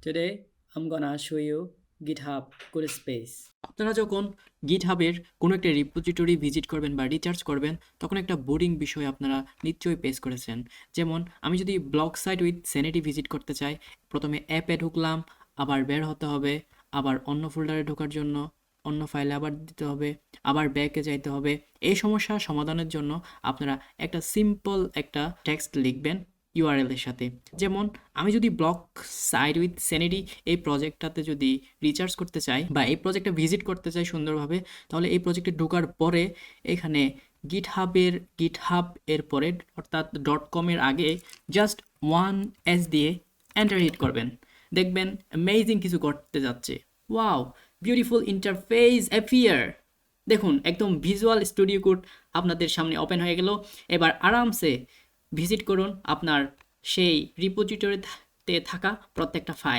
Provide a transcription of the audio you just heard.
Today I'm gonna show you GitHub Codespace. আপনারা যখন গিটহাবের কোনো একটা রিপোজিটরি ভিজিট করবেন বা রিচার্জ করবেন তখন একটা বোরিং বিষয় আপনারা নিশ্চয়ই পেস করেছেন। যেমন আমি যদি blog site with sanity visit করতে চাই, প্রথমে অ্যাপে ঢুকলাম, আবার বের হতে হবে, আবার অন্য ফোল্ডারে ঢোকার জন্য অন্য ফাইলে আবার দিতে হবে, আবার ব্যাকে যাইতে হবে। এই সমস্যা সমাধানের জন্য আপনারা একটা সিম্পল একটা টেক্সট লিখবেন ইউআরএল এর সাথে। যেমন আমি যদি ব্লগ সাইট উইথ স্যানিটি এই প্রজেক্টটাতে যদি রিচার্জ করতে চাই বা এই প্রজেক্টে ভিজিট করতে চাই সুন্দরভাবে, তাহলে এই প্রজেক্টে ঢোকার পরে এখানে গিটহাব এর পরে অর্থাৎ .com এর আগে জাস্ট 1s দিয়ে এন্টার হিট করবেন। দেখবেন অ্যামেজিং কিছু ঘটতে যাচ্ছে। Wow, beautiful interface appear. দেখুন একদম ভিজুয়াল স্টুডিও কোড আপনাদের সামনে ওপেন হয়ে গেল। এবার আরামসে ভিজিট করুন আপনার সেই রিপোজিটরিতে থাকা প্রত্যেকটা ফাইল।